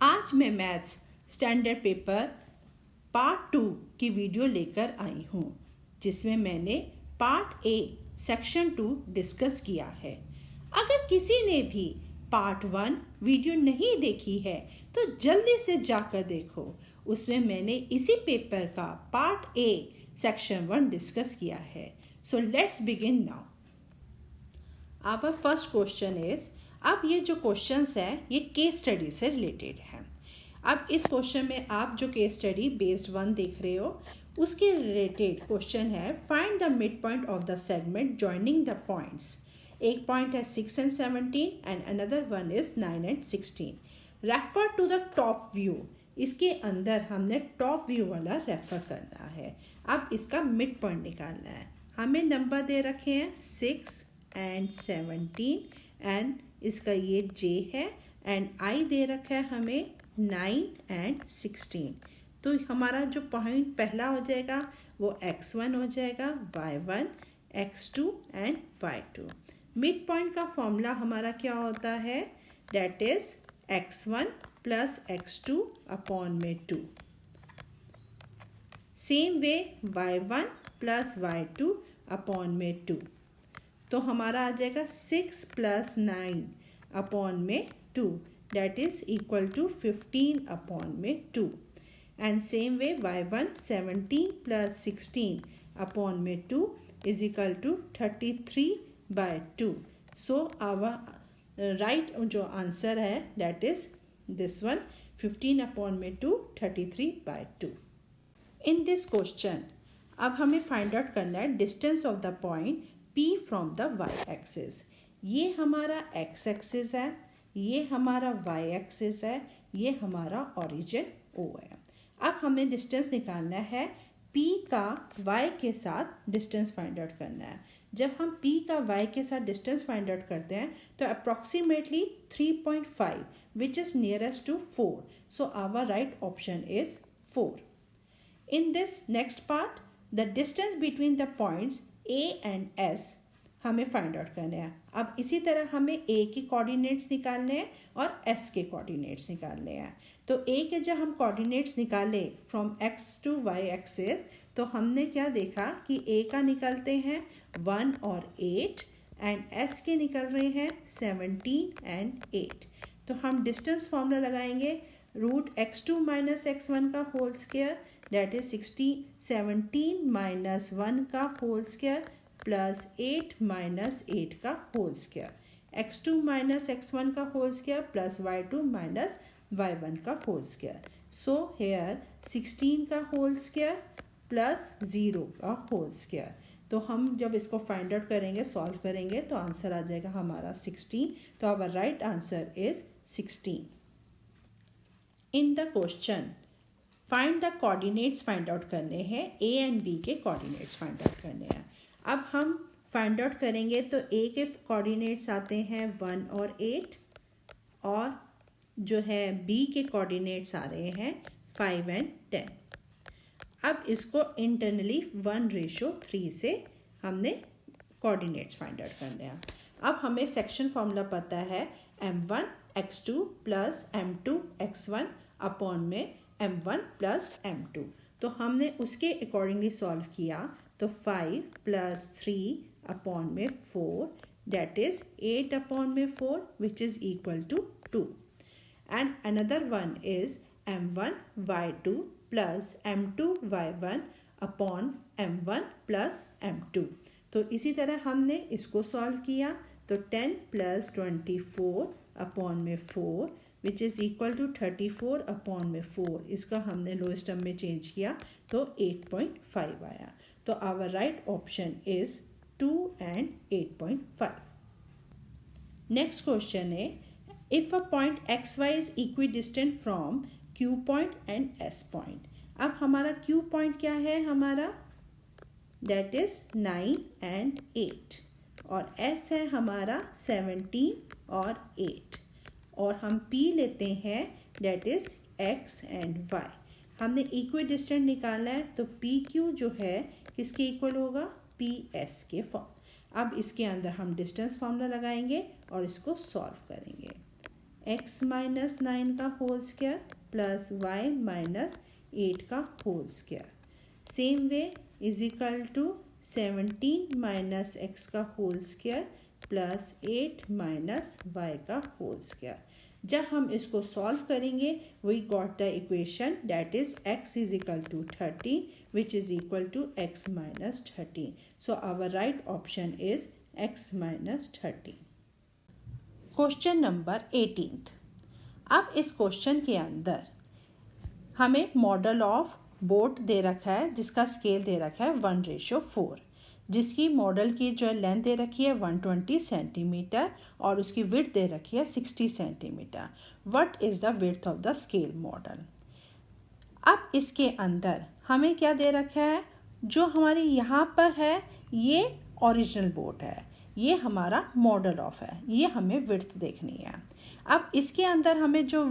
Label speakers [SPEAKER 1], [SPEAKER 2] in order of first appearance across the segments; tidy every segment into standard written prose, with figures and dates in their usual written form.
[SPEAKER 1] आज मैं maths standard paper part 2 की वीडियो लेकर आई हूँ, जिसमें मैंने पार्ट ए सेक्शन 2 डिस्कस किया है। अगर किसी ने भी पार्ट 1 वीडियो नहीं देखी है तो जल्दी से जाकर देखो। उसमें मैंने इसी पेपर का पार्ट ए सेक्शन 1 डिस्कस किया है। So let's begin now. Our first question is, अब ये जो क्वेश्चंस हैं ये केस स्टडी से रिलेटेड है। अब इस क्वेश्चन में आप जो केस स्टडी बेस्ड 1 देख रहे हो उसके रिलेटेड क्वेश्चन है, find the mid point of the segment joining the points. एक पॉइंट है 6 and 17 and another one is 9 and 16। Refer to the top view. इसके अंदर हमने टॉप व्यू वाला रेफर करना है। अब इसका मिड पॉइंट निकालना है। हमें नंबर दे रखे हैं 6 and 17 एंड इसका ये J है एंड I दे रखा है हमें 9 and 16। तो हमारा जो पॉइंट पहला हो जाएगा वो x1 हो जाएगा, y1, x2 and y2। Mid point का फॉर्मूला हमारा क्या होता है, date is x1 plus x2 upon में 2। Same way y1 plus y2 upon में 2। तो हमारा आ जाएगा 6 प्लस 9 अपॉन में 2, that is equal to 15 upon में 2। and same way y1 17 plus 16 upon में 2 is equal to 33 by 2। so our right जो answer है that is this one, 15 upon में 2, 33 by 2। in this question अब हमें फाइंड आउट करना है distance of the point P from the y axis. ये हमारा x एक्सिस है, ये हमारा y एक्सिस है, ये हमारा ओरिजिन O है। अब हमें डिस्टेंस निकालना है, P का y के साथ डिस्टेंस फाइंड आउट करना है। जब हम P का y के साथ डिस्टेंस फाइंड आउट करते हैं तो approximately 3.5 which is nearest to 4। So our right option is 4। In this next part the distance between the points A and S हमें फाइंड आउट करने हैं। अब इसी तरह हमें A के कोऑर्डिनेट्स निकालने हैं और S के कोऑर्डिनेट्स निकालने हैं। तो A के जब हम कोऑर्डिनेट्स निकाले from X to Y axis तो हमने क्या देखा कि A का निकलते हैं 1 और 8 एंड S के निकल रहे हैं 17 एंड 8। तो हम डिस्टेंस फॉर्मूला लगाएंगे, रूट x2 माइनस x1 का whole square that is 17 minus 1 का होल स्क्वायर प्लस 8 माइनस 8 का whole square, x2 minus x1 का whole square plus y2 minus y1 का होल स्क्वायर। सो हेयर 16 का whole square plus 0 का whole square. तो हम जब इसको फाइंड आउट करेंगे, सॉल्व करेंगे तो आंसर आ जाएगा हमारा 16। तो our right answer is 16। In the question find the coordinates find out करने हैं, A एंड B के कोऑर्डिनेट्स फाइंड आउट करने हैं। अब हम फाइंड आउट करेंगे तो A के कोऑर्डिनेट्स आते हैं 1 और 8 और जो है B के कोऑर्डिनेट्स आ रहे हैं 5 एंड 10। अब इसको इंटरनली 1:3 से हमने कोऑर्डिनेट्स फाइंड आउट करने हैं। अब हमें सेक्शन फॉर्मूला पता है m1 x2 plus m2 x1 upon में m1 प्लस m2। तो हमने उसके अकॉर्डिंगली सॉल्व किया तो 5 प्लस 3 अपॉन में 4 डेट इज 8 अपॉन में 4 which is equal to 2। And another one is m1 y2 plus m2 y1 upon m1 plus m2। तो इसी तरह हमने इसको सॉल्व किया तो 10 प्लस 24 अपॉन में 4 which is equal to 34 upon में 4। इसका हमने लोएस्ट टर्म में चेंज किया तो 8.5 आया। तो our right option is 2 and 8.5। Next question है, if a point XY is equidistant from Q point and S point. अब हमारा Q पॉइंट क्या है, हमारा दैट इज 9 एंड 8 और S है हमारा 17 और 8 और हम P लेते हैं that is X and Y। हमने इक्विडिस्टेंट निकालना है तो PQ जो है किसके इक्वल होगा, PS के फॉर्म। अब इसके अंदर हम डिस्टेंस फॉर्मूला लगाएंगे और इसको सॉल्व करेंगे। x माइनस 9 का whole square plus y minus 8 का whole square. Same way is equal to 17 minus x का whole square plus 8 minus y का होल स्क्वायर। जब हम इसको सॉल्व करेंगे we got the equation that is x is equal to 13 which is equal to x minus 13। So our right option is x minus 13। Question number 18। अब इस question के अंदर हमें मॉडल ऑफ बोट दे रखा है जिसका स्केल दे रखा है 1:4, जिसकी मॉडल की जो लेंथ दे रखी है 120 सेंटीमीटर और उसकी विड्थ दे रखी है 60 centimetre. What is the width of the scale model. अब इसके अंदर हमें क्या दे रखा है, जो हमारी यहाँ पर है ये ओरिजिनल बोट है, ये हमारा मॉडल ऑफ है, ये हमें विड्थ देखनी है। अब इसके अंदर हमें जो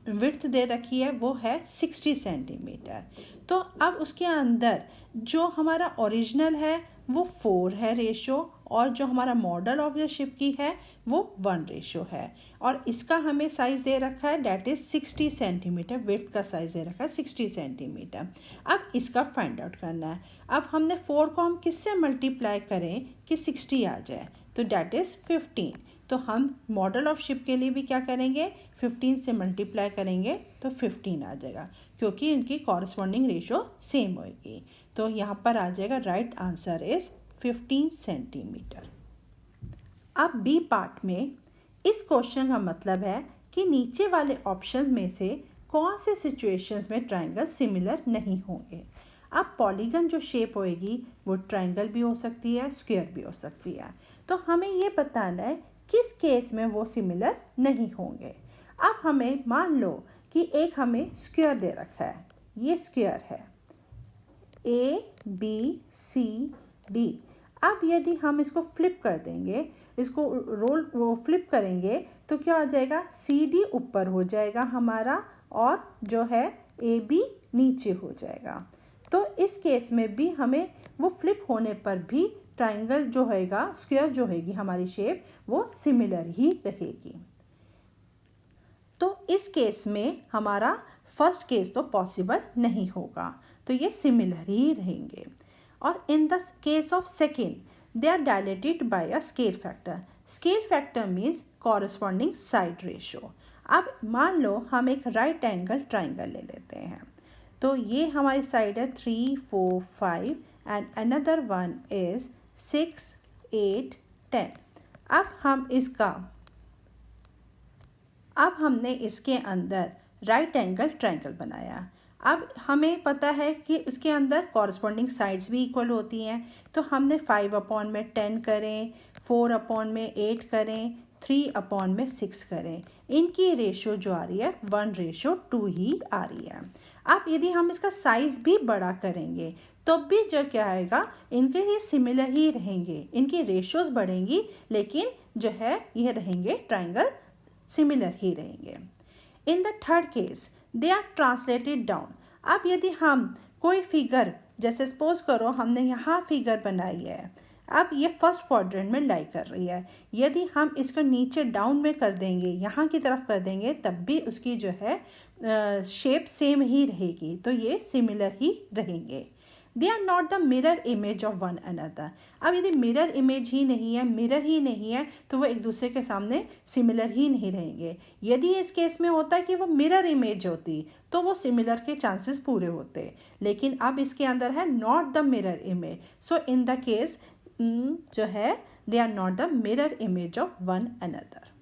[SPEAKER 1] विड्थ दे रखी है वो है 60 सेंटीमीटर। तो अब उसके अंदर जो हमारा ओरिजिनल है वो 4 है रेशो और जो हमारा मॉडल ऑफ द शिप की है वो 1 रेशो है और इसका हमें साइज़ दे रखा है डैट इज़ 60 सेंटीमीटर। विड्थ का साइज़ दे रखा है 60 सेंटीमीटर। अब इसका फाइंड आउट करना है। अब हमने 4 को हम किससे मल्टीप्लाई करें कि 60 आ जाए, तो डैट इज़ 15। तो हम मॉडल ऑफ शिप के लिए भी क्या करेंगे, 15 से मल्टीप्लाई करेंगे तो 15 आ जाएगा क्योंकि इनकी कॉरस्पॉन्डिंग रेशो सेम होगी। तो यहाँ पर आ जाएगा राइट आंसर इज 15 सेंटीमीटर। अब बी पार्ट में इस क्वेश्चन का मतलब है कि नीचे वाले ऑप्शन में से कौन से सिचुएशंस में ट्राइंगल सिमिलर नहीं होंगे। अब पॉलीगन जो शेप होएगी वो ट्राइंगल भी हो सकती है, स्क्वायर भी हो सकती है। तो हमें ये बताना है किस केस में वो सिमिलर नहीं होंगे। अब हमें मान लो कि एक हमें स्क्वायर दे रखा है, ये स्क्वायर है ABCD। अब यदि हम इसको फ्लिप कर देंगे, इसको वो फ्लिप करेंगे तो क्या हो जाएगा, CD ऊपर हो जाएगा हमारा और जो है AB नीचे हो जाएगा। तो इस केस में भी हमें वो फ्लिप होने पर भी ट्राइंगल जो होएगा, स्क्वायर जो होएगी हमारी शेप वो सिमिलर ही रहेगी। तो इस केस में हमारा फर्स्ट केस तो पॉसिबल नहीं होगा, तो ये सिमिलर ही रहेंगे। और in the case of second they are dilated by a scale factor. Scale factor means corresponding side ratio. अब मान लो हम एक राइट एंगल ट्राइंगल ले लेते हैं, तो ये हमारी साइड है 3, 4, 5 एंड अनदर वन इज 6, 8, 10। अब हमने इसके अंदर राइट एंगल ट्राइंगल बनाया। अब हमें पता है कि उसके अंदर कॉरस्पॉन्डिंग साइड्स भी इक्वल होती हैं, तो हमने 5/10 करें, 4/8 करें, 3/6 करें। इनकी रेशो जो आ रही है 1:2 ही आ रही है। अब यदि हम इसका साइज़ भी बड़ा करेंगे तो भी जो क्या आएगा, इनके ये सिमिलर ही रहेंगे, इनकी रेशोज़ बढ़ेंगी लेकिन जो है ये रहेंगे ट्राइंगल सिमिलर ही रहेंगे। In the third case they are translated down. अब यदि हम कोई फिगर, जैसे सपोज करो हमने यहाँ फिगर बनाई है, अब ये फर्स्ट क्वाड्रेंट में लाई कर रही है, यदि हम इसको नीचे डाउन में कर देंगे, यहाँ की तरफ कर देंगे, तब भी उसकी जो है शेप सेम ही रहेगी, तो ये सिमिलर ही रहेंगे। They are not the mirror image of one another. अब यदि मिरर इमेज ही नहीं है, मिरर ही नहीं है, तो वो एक दूसरे के सामने सिमिलर ही नहीं रहेंगे। यदि इस केस में होता है कि वो मिरर इमेज होती तो वो सिमिलर के चांसेस पूरे होते, लेकिन अब इसके अंदर है not the mirror image, so in the case जो है they are not the mirror image of one another.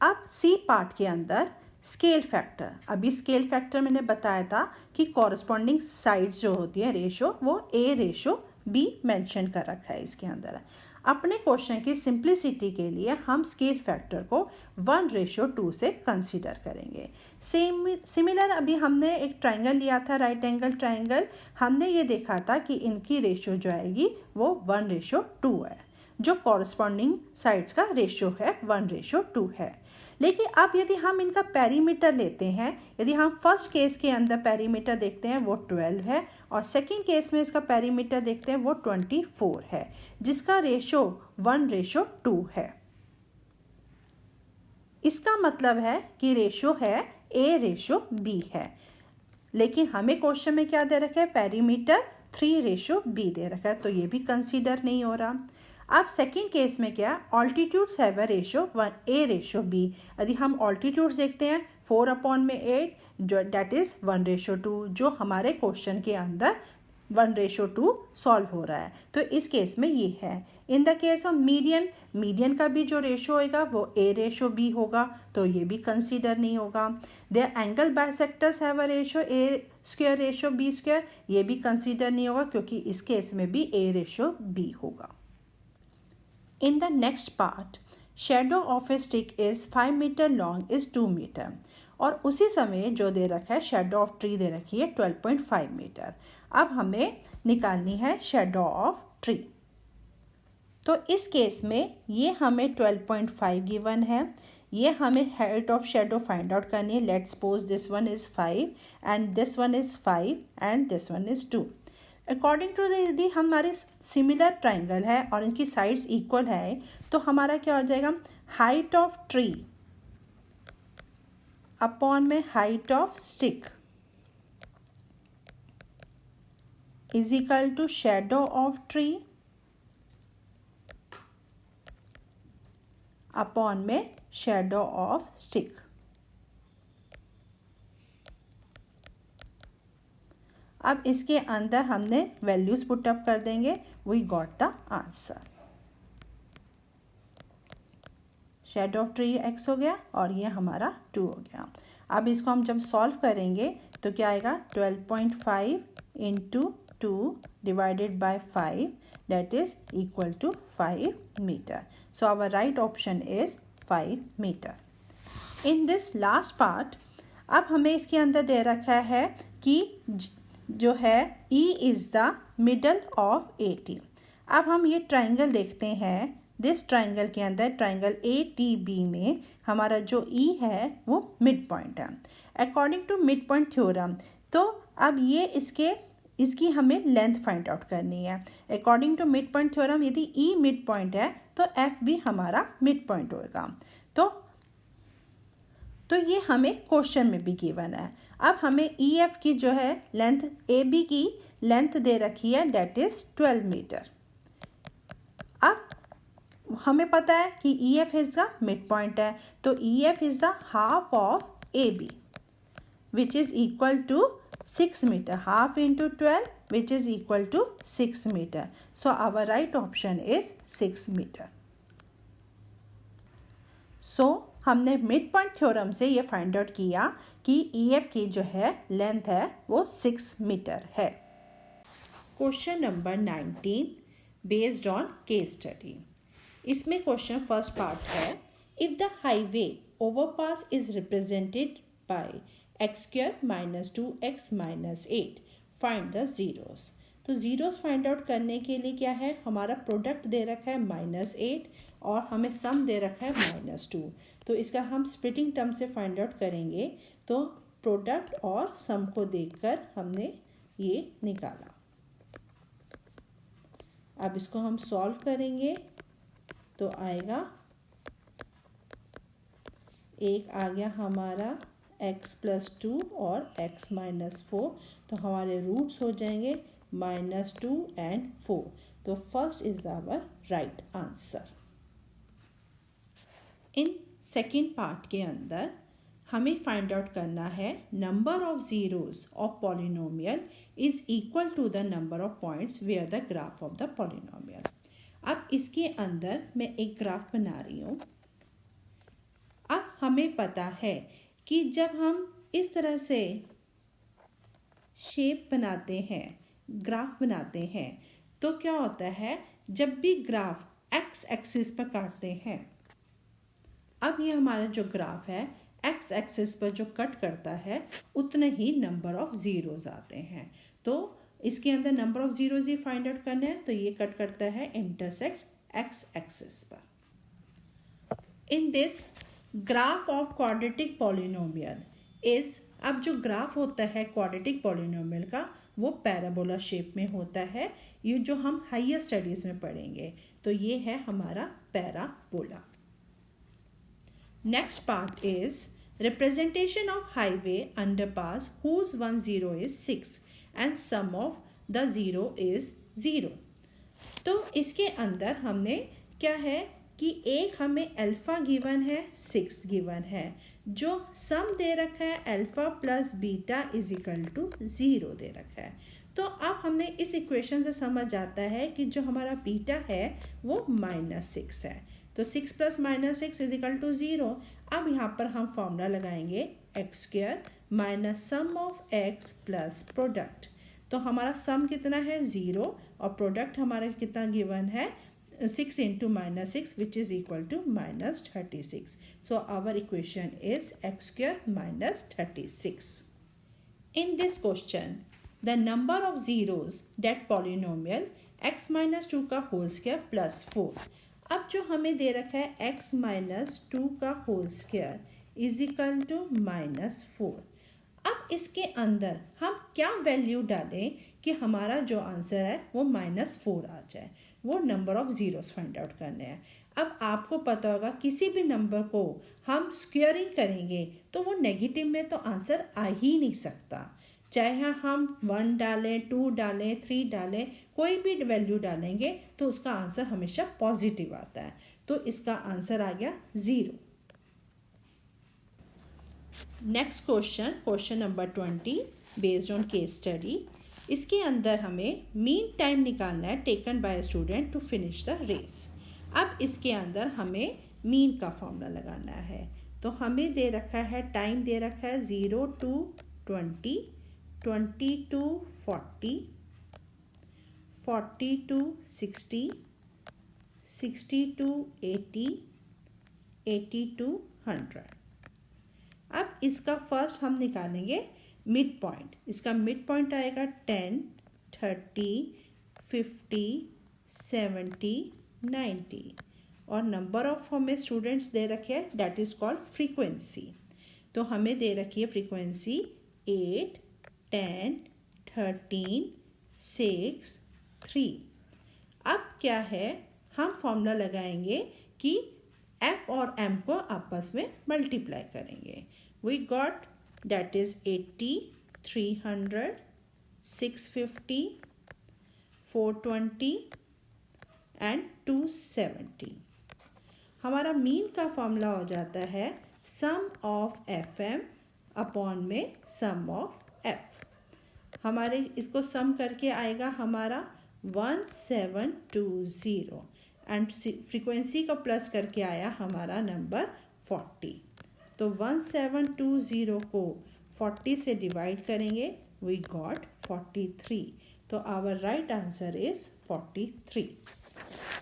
[SPEAKER 1] अब सी पार्ट के अंदर स्केल फैक्टर। अभी स्केल फैक्टर मैंने बताया था कि कॉरस्पॉन्डिंग साइड्स जो होती है रेशो वो A:B मेंशन कर रखा है इसके अंदर। अपने क्वेश्चन की सिंप्लिसिटी के लिए हम स्केल फैक्टर को 1:2 से कंसीडर करेंगे। सिमिलर अभी हमने एक ट्राइंगल लिया था, राइट एंगल ट्राइंगल, हमने ये देखा था कि इनकी रेशो जो आएगी वो 1:2 है, जो कॉरस्पॉन्डिंग साइड्स का रेशो है 1:2 है। लेकिन अब यदि हम इनका पेरीमीटर लेते हैं, यदि हम फर्स्ट केस के अंदर पेरीमीटर देखते हैं वो 12 है और सेकंड केस में इसका पेरीमीटर देखते हैं वो 24 है, जिसका रेशो 1:2 है। इसका मतलब है कि रेशो है A/B है, लेकिन हमें क्वेश्चन में क्या दे रखा है, पेरीमीटर 3/B दे रखा है, तो ये भी कंसीडर नहीं हो रहा। अब सेकंड केस में क्या, altitudes have a ratio A/B। यदि हम ऑल्टीट्यूड्स देखते हैं 4/8 जो डेट इज़ 1/2, जो हमारे क्वेश्चन के अंदर 1/2 सॉल्व हो रहा है, तो इस केस में ये है। इन द केस ऑफ मीडियन का भी जो रेशो होगा वो A/B होगा, तो ये भी कंसीडर नहीं होगा। Their angle bisectors have a ratio A²/B², ये भी कंसीडर नहीं होगा, क्योंकि इस केस में भी A/B होगा। In the next part, shadow of a stick is 5 meter long is 2 meter, और उसी समय जो दे रखा है शेडो ऑफ ट्री दे रखी है 12.5 मीटर। अब हमें निकालनी है शेडो ऑफ ट्री। तो इस केस में ये हमें 12.5 गिवन है, ये हमें height of shadow find out करनी है। Let's suppose this one is 5 and this one is 5 and this one is 2। According to यदि हमारी सिमिलर ट्राइंगल है और इनकी साइड्स इक्वल है, तो हमारा क्या हो जाएगा, हाइट ऑफ ट्री अपॉन में height of stick is equal to shadow of tree upon में शेडो ऑफ स्टिक। अब इसके अंदर हमने वैल्यूज पुट अप कर देंगे, we got the answer. Shadow of tree x हो गया और ये हमारा 2 हो गया। अब इसको हम जब सॉल्व करेंगे तो क्या आएगा, 12.5 into 2 divided by 5 that is equal to 5 metre. So our right option is 5 metre. In this last part, अब हमें इसके अंदर दे रखा है कि जो है E is the middle of AT। अब हम ये ट्राइंगल देखते हैं, दिस ट्राइंगल के अंदर ट्राइंगल ATB में हमारा जो E है वो मिड पॉइंट है according to mid point theorem. तो अब ये इसकी हमें लेंथ फाइंड आउट करनी है according to mid point theorem. यदि E मिड पॉइंट है तो F भी हमारा मिड पॉइंट होगा। तो ये हमें क्वेश्चन में भी गिवन है। अब हमें EF की जो है लेंथ, AB की लेंथ दे रखी है दैट इज 12 मीटर। अब हमें पता है कि EF is the mid point है, तो EF is the half of AB which is equal to 6 metre. Half into 12 which is equal to 6 metre. So our right option is 6 metre. So हमने mid point theorem से ये find out किया कि EF की जो है length है वो 6 मीटर है। Question number 19 based on case study. इसमें क्वेश्चन फर्स्ट पार्ट है, if the highway overpass is represented by x² - 2x - 8 find the zeros. तो जीरोस फाइंड आउट करने के लिए क्या है, हमारा प्रोडक्ट दे रखा है -8 और हमें सम दे रखा है -2। तो इसका हम स्प्लिटिंग टर्म से फाइंड आउट करेंगे। तो प्रोडक्ट और सम को देखकर हमने ये निकाला। अब इसको हम सॉल्व करेंगे तो आएगा, एक आ गया हमारा x + 2 और x - 4, तो हमारे रूट्स हो जाएंगे -2 and 4। तो first is our right answer. In second part के अंदर हमें फाइंड आउट करना है number of zeros of polynomial is equal to the number of points where the graph of the polynomial. अब इसके अंदर मैं एक ग्राफ बना रही हूँ। अब हमें पता है कि जब हम इस तरह से शेप बनाते हैं, ग्राफ बनाते हैं, तो क्या होता है, जब भी ग्राफ x एक्सिस पर काटते हैं, अब ये हमारा जो ग्राफ है x एक्सिस पर जो कट करता है उतने ही नंबर ऑफ जीरोज आते हैं। तो इसके अंदर number of zeros he find out करना है, तो ये कट करता है इंटरसेक्ट्स x एक्सिस पर। In this graph of quadratic polynomial is, अब जो ग्राफ होता है क्वाड्रेटिक पॉलिनोमियल का वो पैराबोला शेप में होता है, ये जो हम हायर स्टडीज में पढ़ेंगे। तो ये है हमारा parabola. Next part is representation of highway underpass whose one zero is 6 and sum of the zero is 0. तो इसके अंदर हमने क्या है कि एक हमें अल्फ़ा गिवन है 6 गिवन है, जो सम दे रखा है alpha plus beta is equal to 0 दे रखा है. तो अब हमने इस इक्वेशन से समझ आता है कि जो हमारा बीटा है वो -6 है. तो 6 प्लस -6 इज इक्वल टू 0. अब यहाँ पर हम फॉर्मूला लगाएंगे x square minus sum of x plus product. तो हमारा सम कितना है 0 और प्रोडक्ट हमारा कितना गिवन है 6 into -6 which is equal to -36. So our equation is x square minus 36. In this question, the number of zeros that polynomial x minus 2 का whole square plus 4. अब जो हमें दे रखा है x माइनस 2 का whole square is equal to -4. अब इसके अंदर हम क्या वैल्यू डालें कि हमारा जो आंसर है वो -4 आ जाए. वो number of zeros find out करने हैं. अब आपको पता होगा किसी भी नंबर को हम स्क्वेयरिंग करेंगे तो वो नेगेटिव में तो आंसर आ ही नहीं सकता. चाहे हम 1 डालें 2 डालें 3 डालें, कोई भी वैल्यू डालेंगे तो उसका आंसर हमेशा पॉजिटिव आता है. तो इसका आंसर आ गया 0. Next question number 20 based on case study. इसके अंदर हमें मीन टाइम निकालना है taken by student to finish the race. अब इसके अंदर हमें मीन का फॉर्मूला लगाना है. तो हमें दे रखा है टाइम दे रखा है 0 to 20, 20 to 40, 40 to 60, 60 to 80, 80 to 100. अब इसका फर्स्ट हम निकालेंगे मिड पॉइंट. इसका मिड पॉइंट आएगा 10, 30, 50, 70, 90 और नंबर ऑफ हमें स्टूडेंट्स दे रखे हैं दैट इज कॉल्ड फ्रीक्वेंसी. तो हमें दे रखी है फ्रीक्वेंसी 8, 10, 13, 6, 3. अब क्या है हम फॉर्मूला लगाएंगे कि f और m को आपस में मल्टीप्लाई करेंगे. We got that is 80, 300, 650, 420 and 270. हमारा मीन का फॉर्मूला हो जाता है sum of F M upon में सम ऑफ एफ. हमारे इसको सम करके आएगा हमारा 1720 एंड फ्रीक्वेंसी का प्लस करके आया हमारा नंबर 40. तो 1720 को 40 से डिवाइड करेंगे वी गॉट 43. तो our right answer is 43.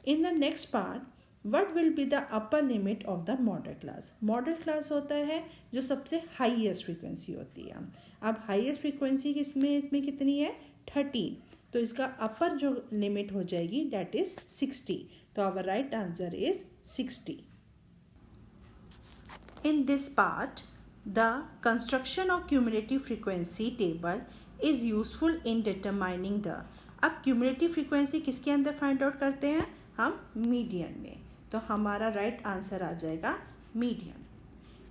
[SPEAKER 1] In the next part, what will be the upper limit of the model class? Model class होता है जो सबसे हाईएस्ट फ्रीक्वेंसी होती है. अब हाईएस्ट फ्रीक्वेंसी इसमें कितनी है 13. तो इसका अपर जो लिमिट हो जाएगी that is 60. तो our right answer is 60. In this part, the construction of cumulative frequency table is useful in determining the. अब cumulative frequency किसके अंदर फाइंड आउट करते हैं हम मीडियन में. तो हमारा राइट आंसर आ जाएगा median.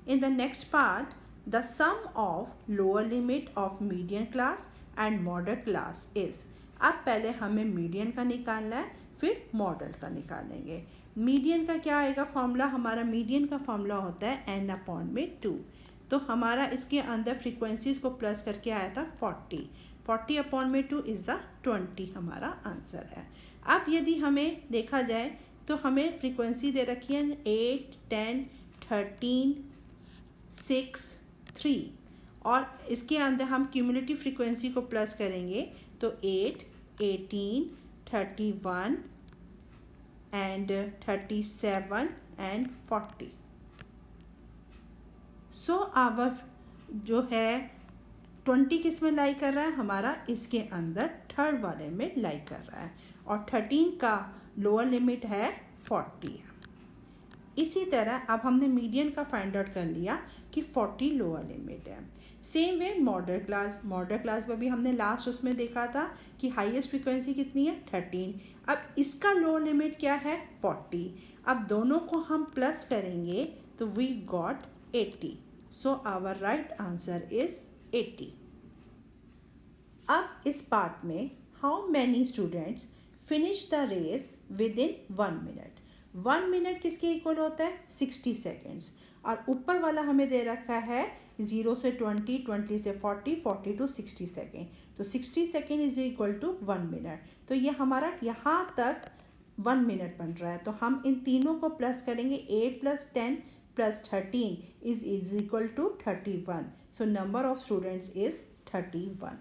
[SPEAKER 1] In the next part the sum of lower limit of median class and modal class is. अब पहले हमें मीडियन का निकालना है फिर मॉडल का निकालेंगे. मीडियन का क्या आएगा फॉर्मूला. हमारा मीडियन का फॉर्मूला होता है n अपॉन में 2. तो हमारा इसके अंदर फ्रीक्वेंसीज को प्लस करके आया था 40. 40 अपॉन में 2 इज़ द 20 हमारा आंसर है. अब यदि हमें देखा जाए तो हमें फ्रीक्वेंसी दे रखी है 8, 10, 13, 6, 3 और इसके अंदर हम क्यूमुलेटिव फ्रीक्वेंसी को प्लस करेंगे तो 8, 18, 31 एंड 37 एंड 40. सो आवर जो है 20 किस में लाई कर रहा है हमारा इसके अंदर थर्ड वाले में लाई कर रहा है और 13 का लोअर लिमिट है 40. इसी तरह अब हमने मीडियन का फाइंड आउट कर लिया कि 40 लोअर लिमिट है. सेम वे मॉडल क्लास में भी हमने लास्ट उसमें देखा था कि हाईएस्ट फ्रीक्वेंसी कितनी है 13. अब इसका लोअर लिमिट क्या है 40. अब दोनों को हम प्लस करेंगे तो we got 80. So our right answer is 80. अब इस पार्ट में how many students finish the race within 1 minute. 1 minute किसके इक्वल होता है? 60 सेकेंड्स. और ऊपर वाला हमें दे रखा है 0 से 20, 20 से 40, 40 टू 60 सेकेंड. तो 60 second is equal to 1 minute. तो ये हमारा यहाँ तक 1 मिनट बन रहा है. तो हम इन तीनों को प्लस करेंगे. 8 + 10 + 13 is equal to 31. So number of students is 31.